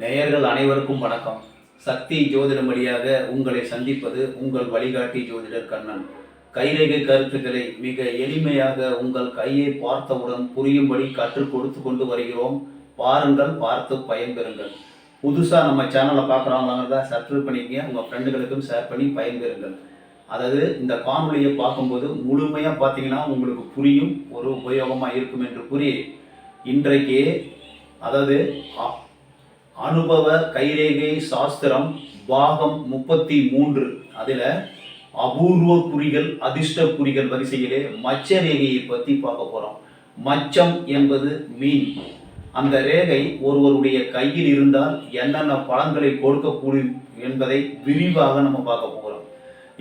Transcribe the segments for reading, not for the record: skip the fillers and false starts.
நேயர்கள் அனைவருக்கும் வணக்கம். சக்தி ஜோதிடம் வழியாக உங்களை சந்திப்பது உங்கள் வழிகாட்டி ஜோதிடர் கண்ணன். கைரேகை கருத்துக்களை மிக எளிமையாக உங்கள் கையை பார்த்தவுடன் புரியும்படி கற்றுக் கொடுத்து கொண்டு வருகிறோம். பாருங்கள், பார்த்து பயன்பெறுங்கள். புதுசாக நம்ம சேனலை பார்க்குறவங்க சப்ஸ்கிரைப் பண்ணிக்கங்க, உங்கள் ஃப்ரெண்டுகளுக்கும் ஷேர் பண்ணி பயன்பெறுங்கள். அதாவது இந்த காணொலியை பார்க்கும்போது முழுமையாக பார்த்தீங்கன்னா உங்களுக்கு புரியும், ஒரு உபயோகமாக இருக்கும் என்று கூறி இன்றைக்கு அதாவது அனுபவ கைரேகை சாஸ்திரம் பாகம் 33 அதில் அபூர்வ குறிகள் அதிர்ஷ்ட குறிகள் வரிசையிலே மச்ச ரேகையை பற்றி பார்க்க போகிறோம். மச்சம் என்பது மீன். அந்த ரேகை ஒருவருடைய கையில் இருந்தால் என்னென்ன பலன்களை கொடுக்கக்கூடும் என்பதை விரிவாக நம்ம பார்க்க போகிறோம்.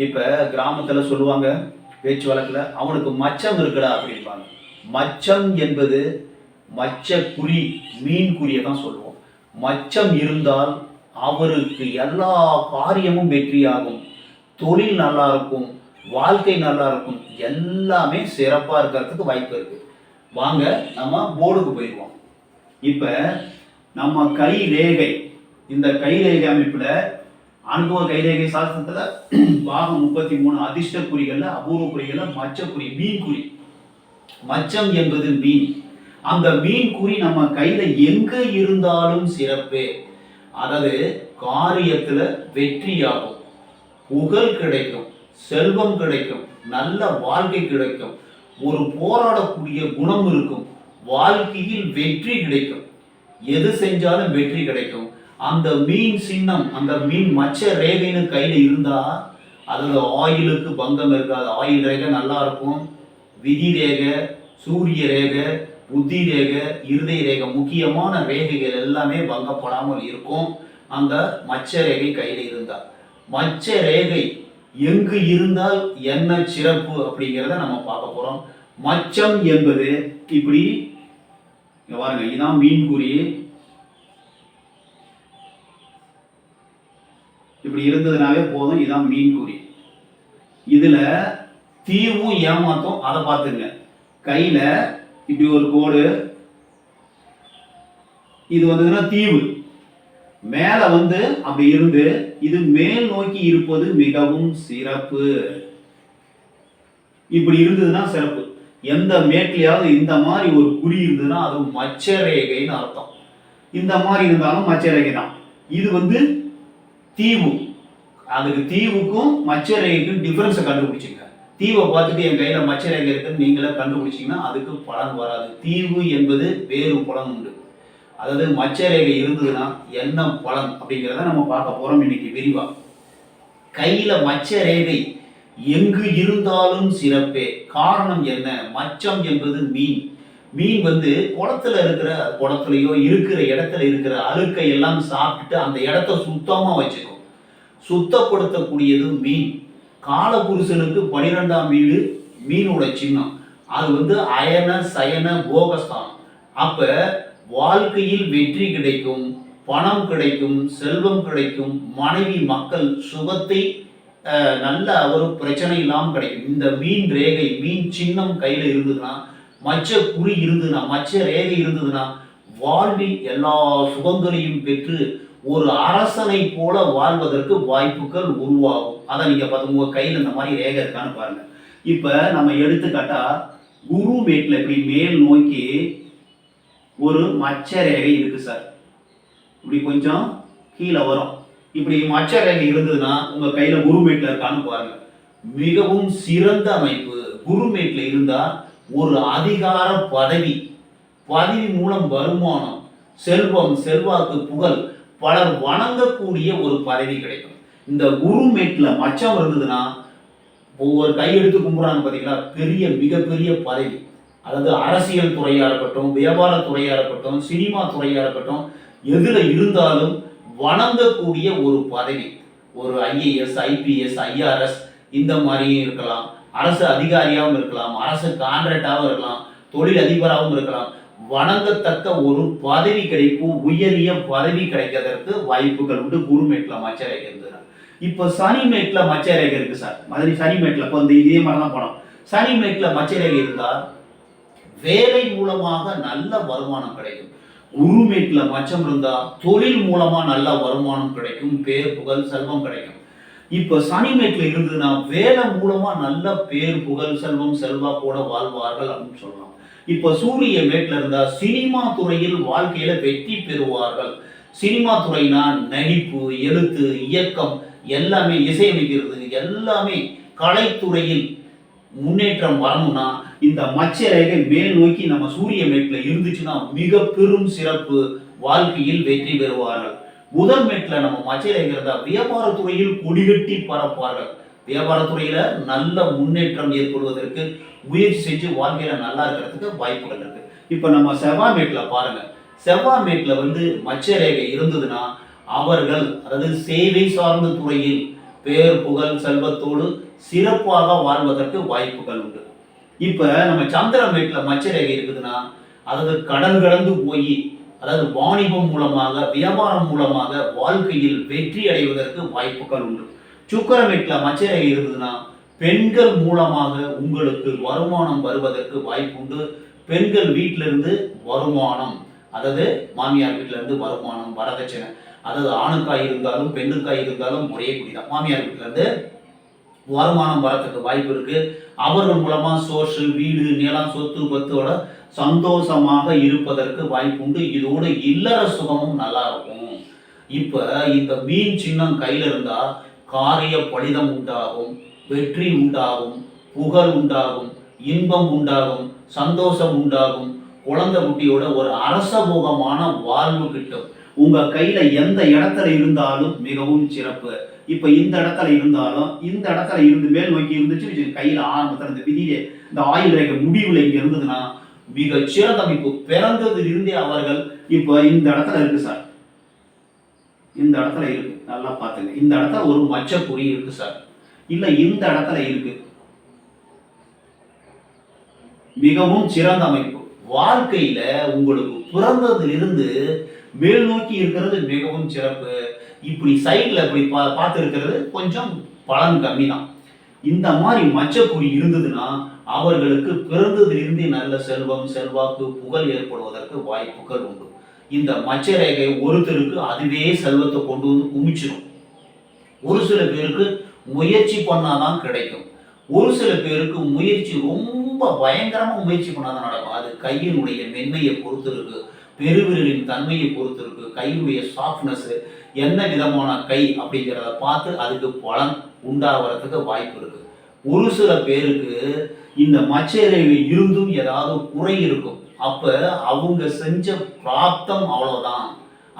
இப்போ கிராமத்தில் சொல்லுவாங்க, பேச்சு வழக்கில், அவனுக்கு மச்சம் இருக்குடா அப்படின்பாங்க. மச்சம் என்பது மச்ச குறி, மீன் குறியை தான் சொல்லுவோம். மச்சம் இருந்தால் அவருக்கு எல்லா காரியமும் வெற்றியாகும், தொழில் நல்லா இருக்கும், வாழ்க்கை நல்லா இருக்கும், எல்லாமே சிறப்பாக இருக்கிறதுக்கு வாய்ப்பு இருக்கு. வாங்க நம்ம போர்டுக்கு போயிடுவோம். இப்போ நம்ம கை ரேகை, இந்த கை ரேகை அமைப்பில் அனுபவ கைரேகை சாஸ்திரத்தில் பாகம் 33 அதிர்ஷ்ட குறிகள்ல அபூர்வ குறிகள்ல மச்சக்குறி, மீன் குறி. மச்சம் என்பது மீன். அந்த மீன் குறி நம்ம கையில எங்க இருந்தாலும் சிறப்பே. அதாவது காரியத்துல வெற்றியாகும், புகழ் கிடைக்கும், செல்வம் கிடைக்கும், நல்ல வாழ்க்கை கிடைக்கும், ஒரு போராடக்கூடிய குணம் இருக்கும், வாழ்க்கையில் வெற்றி கிடைக்கும், எது செஞ்சாலும் வெற்றி கிடைக்கும். அந்த மீன் சின்னம், அந்த மீன் மச்ச ரேகைன்னு கையில இருந்தா அதோட ஆயிலுக்கு பங்கம் இருக்காது. ஆயில் ரேகை நல்லா இருக்கும், விதி ரேகை, சூரிய ரேகை, புத்தி ரேகை, இருதய ரேகை, முக்கியமான ரேகைகள் எல்லாமே பங்கப்படாமல் இருக்கும் அந்த மச்ச ரேகை கையில் இருந்தால். மச்ச ரேகை எங்கு இருந்தால் என்ன சிறப்பு அப்படிங்கிறத நம்ம பார்க்க போறோம். மச்சம் என்பது இப்படி பாருங்க, இதுதான் மீன் குறி. இப்படி இருந்ததுனாவே போதும், இதுதான் மீன் குறி. இதுல தீவும் ஏமாத்தம் அதை பார்த்துங்க. கையில இப்படி ஒரு கோடு, இது வந்ததுன்னா தீவு மேல அப்படி இருந்து இது மேல் நோக்கி இருப்பது மிகவும் சிறப்பு. இப்படி இருந்ததுன்னா சிறப்பு. எந்த மேட்லையாவது இந்த மாதிரி ஒரு குறி இருந்ததுன்னா அது மச்ச ரேகைன்னு அர்த்தம். இந்த மாதிரி இருந்தாலும் மச்ச ரேகை தான். இது தீவு. அதுக்கு தீவுக்கும் மச்ச ரேகைக்கும் டிஃபரன்ஸை கண்டுபிடிச்சிங்க. தீவை பார்த்துட்டு என் கையில மச்ச ரேகை இருக்குன்னு நீங்களே கண்டுபிடிச்சிங்கன்னா அதுக்கு பலன் வராது. தீவு என்பது வேறு பலன் உண்டு. அதாவது மச்ச ரேகை இருந்ததுன்னா என்ன பலன் அப்படிங்கிறத நம்ம பார்க்க போறோம் இன்னைக்கு விரிவா. கையில மச்ச ரேகை எங்கு இருந்தாலும் சிறப்பே. காரணம் என்ன? மச்சம் என்பது மீன். மீன் குளத்துலயோ இருக்கிற இடத்துல இருக்கிற அழுக்கை எல்லாம் சாப்பிட்டுட்டு அந்த இடத்த சுத்தமா வச்சுக்கும். சுத்தப்படுத்தக்கூடியது மீன். காலபுருஷனுக்கு 12ஆம் வீடு மீனோட சின்னம். அது அயன சயன போகஸ்தானம். அப்ப வாழ்க்கையில் வெற்றி கிடைக்கும், பணம் கிடைக்கும், செல்வம் கிடைக்கும், மனைவி மக்கள் சுகத்தை நல்ல ஒரு பிரச்சனை இல்லாமல் கிடைக்கும். இந்த மீன் ரேகை, மீன் சின்னம் கையில இருந்ததுன்னா, மச்ச குறி இருந்ததுன்னா, மச்ச ரேகை இருந்ததுன்னா வாழ்வில் எல்லா சுகங்களையும் பெற்று ஒரு அரசனை போல வாழ்வதற்கு வாய்ப்புகள் உருவாகும். அதை நீங்க பார்த்து உங்க கையில் இந்த மாதிரி ரேகை இருக்கான்னு பாருங்க. இப்ப நம்ம எடுத்துக்காட்டா குரு மேட்ல இப்படி மேல் நோக்கி ஒரு மச்ச ரேகை இருக்கு சார். இப்படி கொஞ்சம் கீழே வரும். இப்படி மச்ச ரேகை இருந்ததுன்னா உங்க கையில குரு மேட்ல இருக்கான்னு பாருங்க. மிகவும் சிறந்த அமைப்பு. குரு மேட்ல இருந்தா ஒரு அதிகார பதவி, பதவி மூலம் வருமானம், செல்வம், செல்வாக்கு, புகழ், பலர் வணங்கக்கூடிய ஒரு பதவி கிடைக்கும். இந்த குரு மேட்ல மச்சம் இருந்ததுன்னா ஒவ்வொரு கையெடுத்து கும்பிடுறாங்க பார்த்தீங்களா, பெரிய மிகப்பெரிய பதவி. அதாவது அரசியல் துறையா இருக்கட்டும், வியாபார துறையா இருக்கட்டும், சினிமா துறையா இருக்கட்டும், எதுல இருந்தாலும் வணங்கக்கூடிய ஒரு பதவி. ஒரு ஐஏஎஸ், ஐபிஎஸ், ஐஆர்எஸ் இந்த மாதிரியும் இருக்கலாம், அரசு அதிகாரியாகவும் இருக்கலாம், அரசு கான்ட்ராக்டாகவும் இருக்கலாம், தொழில் அதிபராகவும் இருக்கலாம். வணங்கத்தக்க ஒரு பதவி கிடைப்பு, உயரிய பதவி கிடைக்கிறதுக்கு வாய்ப்புகள் உண்டு குரு மேட்ல மச்ச ரேகை இருந்தது. இப்ப சனி மேட்ல மச்ச ரேகை இருக்கு சார். மாதிரி சனி மேட்ல இதே மாதிரிதான் போனோம். சனி மேட்ல மச்ச ரேகை இருந்தால் வேலை மூலமாக நல்ல வருமானம் கிடைக்கும். குருமேட்ல மச்சம் இருந்தா தொழில் மூலமா நல்ல வருமானம் கிடைக்கும், பேர் புகழ் செல்வம் கிடைக்கும். இப்ப சனிமேட்ல இருந்ததுன்னா வேலை மூலமா நல்ல பேர் புகழ் செல்வம் செல்வாக்கோட வாழ்வார்கள் அப்படின்னு சொல்லலாம். இப்ப சூரிய மேட்ல இருந்தா சினிமா துறையில் வாழ்க்கையில வெற்றி பெறுவார்கள். சினிமா துறைனா நடிப்பு, எழுத்து, இயக்கம் எல்லாமே, இசையமைக்கிறது எல்லாமே கலைத்துறையில் முன்னேற்றம் வரணும்னா இந்த மச்ச ரேகை மேல் நோக்கி நம்ம சூரிய மேட்ல இருந்துச்சுன்னா மிக பெரும் சிறப்பு, வாழ்க்கையில் வெற்றி பெறுவார்கள். புதன் மேட்ல நம்ம மச்ச ரேகை இருந்தா வியாபாரத்துறையில் கொடிகட்டி பரப்பார்கள். வியாபாரத்துறையில நல்ல முன்னேற்றம் ஏற்படுவதற்கு முயற்சி செஞ்சு வாழ்க்கையில நல்லா இருக்கிறதுக்கு வாய்ப்புகள் இருக்கு. இப்ப நம்ம செவ்வாய் மேட்ல பாருங்க, செவ்வாய் மேட்ல மச்ச ரேகை இருந்ததுன்னா அவர்கள் அதாவது சேவை சார்ந்த துறையில் பேர் புகழ் செல்வத்தோடு சிறப்பாக வாழ்வதற்கு வாய்ப்புகள் உண்டு. இப்ப நம்ம சந்திர மேட்ல மச்ச ரேகை இருக்குதுன்னா அதாவது கடல் கடந்து போய் அதாவது வாணிபம் மூலமாக வியாபாரம் மூலமாக வாழ்க்கையில் வெற்றி அடைவதற்கு வாய்ப்புகள் உண்டு. சுக்கிரமேட்ல மச்ச ரேகை இருந்ததுன்னா பெண்கள் மூலமாக உங்களுக்கு வருமானம் வருவதற்கு வாய்ப்பு உண்டு. பெண்கள் வீட்டிலிருந்து வருமானம், அதாவது மாமியார் வீட்டில இருந்து வருமானம், வரதட்சணை, அதாவது ஆணுக்காய் இருந்தாலும் பெண்ணுக்காய் இருந்தாலும் ஒரே குடிதான். மாமியார் வீட்டில இருந்து வருமானம் வரத்துக்கு வாய்ப்பு இருக்கு. அவர்கள் மூலமா சோர்ஸ், வீடு, நிலம், சொத்து பத்தோட சந்தோஷமாக இருப்பதற்கு வாய்ப்பு உண்டு. இதோட இல்லற சுகமும் நல்லா இருக்கும். இப்ப இந்த மீன் சின்னம் கையில இருந்தா காரிய பலிதம் உண்டாகும், வெற்றி உண்டாகும், புகழ் உண்டாகும், இன்பம் உண்டாகும், சந்தோஷம் உண்டாகும், குழந்தை குட்டியோட ஒரு அரசபோகமான வாழ்வு கிட்டும். உங்க கையில எந்த இடத்துல இருந்தாலும் மிகவும் சிறப்பு. இப்ப இந்த இடத்துல இருந்தாலும் இந்த இடத்துல இருந்து மேல் நோக்கி இருந்துச்சு கையில ஆரம்பத்துல இந்த விதியில இந்த ஆயுள் ரேகை முடிவுல இங்க இருந்ததுன்னா மிக சிறந்த அமைப்பு. பிறந்ததில் இருந்தே அவர்கள் இப்ப இந்த இடத்துல இருக்கு சார், இந்த இடத்துல இருக்கு, நல்லா பாத்துங்க. இந்த இடத்துல ஒரு மச்சக்குறி இருக்கு சார், இல்ல இந்த இடத்துல இருக்கு, மிகவும் சிறந்த அமைப்பு. வாழ்க்கையில உங்களுக்கு பிறந்ததிலிருந்து மேல் நோக்கி இருக்கிறது மிகவும் சிறப்பு. இப்படி சைட்ல இப்படி பார்த்து இருக்கிறது கொஞ்சம் பலன் கம்மி தான். இந்த மாதிரி மச்சக்குறி இருந்ததுன்னா அவர்களுக்கு பிறந்ததிலிருந்து நல்ல செல்வம், செல்வாக்கு, புகழ் ஏற்படுவதற்கு வாய்ப்புகள் உண்டு. இந்த மச்ச ரேகை ஒருத்தருக்கு அதுவே செல்வத்தை கொண்டு குமிச்சிடும். ஒரு சில பேருக்கு முயற்சி பண்ணாதான் கிடைக்கும். ஒரு சில பேருக்கு முயற்சி ரொம்ப பயங்கரமா முயற்சி பண்ணாதான் நடக்கும். அது கையினுடைய மென்மையை பொறுத்து இருக்கு, பெருவிரலின் தன்மையை பொறுத்து இருக்கு, கையினுடைய சாஃப்ட்னஸ், என்ன விதமான கை அப்படிங்கிறத பார்த்து அதுக்கு பலன் உண்டாகிறதுக்கு வாய்ப்பு இருக்கு. ஒரு சில பேருக்கு இந்த மச்ச ரேகை இருந்தும் ஏதாவது குறை இருக்கும். அப்ப அவங்க செஞ்ச பிராப்தம் அவ்வளவுதான்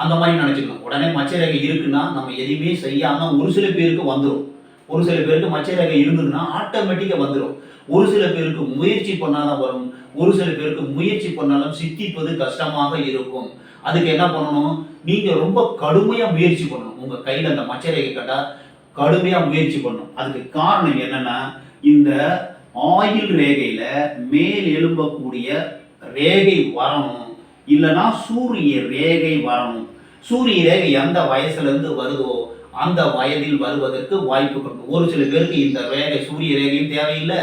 அந்த மாதிரி நினைச்சுக்கணும். உடனே மச்ச ரேகை இருக்குன்னா நம்ம எதுவுமே செய்யாம ஒரு சில பேருக்கு வந்துடும். ஒரு சில பேருக்கு மச்ச ரேகை இருந்ததுன்னா ஆட்டோமேட்டிக்கா வந்துடும். ஒரு சில பேருக்கு முயற்சி பண்ணாதான் வரும். ஒரு சில பேருக்கு முயற்சி பண்ணாலும் சித்திப்பது கஷ்டமாக இருக்கும். அதுக்கு என்ன பண்ணணும், நீங்க ரொம்ப கடுமையா முயற்சி பண்ணணும். உங்க கையில அந்த மச்ச ரேகை கட்டா கடுமையா முயற்சி பண்ணணும். அதுக்கு காரணம் என்னன்னா இந்த ஆயுள் ரேகையில மேல் எழும்பக்கூடிய ரேகை வரணும், இல்லைன்னா சூரிய ரேகை வரணும். சூரிய ரேகை எந்த வயசுல இருந்து வருதோ அந்த வயதில் வருவதற்கு வாய்ப்பு கொண்டு. ஒரு சில பேருக்கு இந்த ரேகை சூரிய ரேகையும் தேவையில்லை,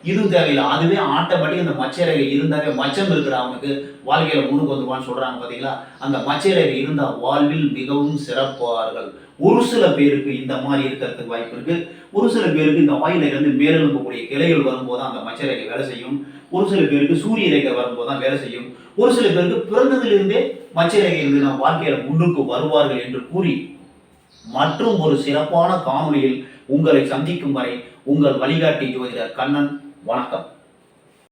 இதுவும் தேவையில்லை. அதுவே ஆட்டோமேட்டிக் அந்த மச்ச ரேகை இருந்தாவே மச்சம் இருக்கிற அவனுக்கு வாழ்க்கையில முன்னுக்கு வந்துவான்னு சொல்றாங்க பாத்தீங்களா. அந்த மச்ச ரேகை இருந்தா வாழ்வில் மிகவும் சிறப்பார்கள். ஒரு சில பேருக்கு இந்த மாதிரி இருக்கிறதுக்கு வாய்ப்பு இருக்கு. ஒரு சில பேருக்கு இந்த ஆயுள் ரேகை மேலெழும்பக்கூடிய கிளைகள் வரும்போது அந்த மச்ச ரேகை வேலை செய்யும். ஒரு சில பேருக்கு சூரிய ரேகை வரும்போது தான் வேலை செய்யும். ஒரு சில பேருக்கு பிறந்ததிலிருந்தே மச்ச ரேகை இருந்து வாழ்க்கையில முன்னுக்கு வருவார்கள் என்று கூறி மற்றும் ஒரு சிறப்பான காணொளியில் உங்களை சந்திக்கும் வரை உங்கள் வழிகாட்டி ஜோதிடர் கண்ணன். வணக்கம்.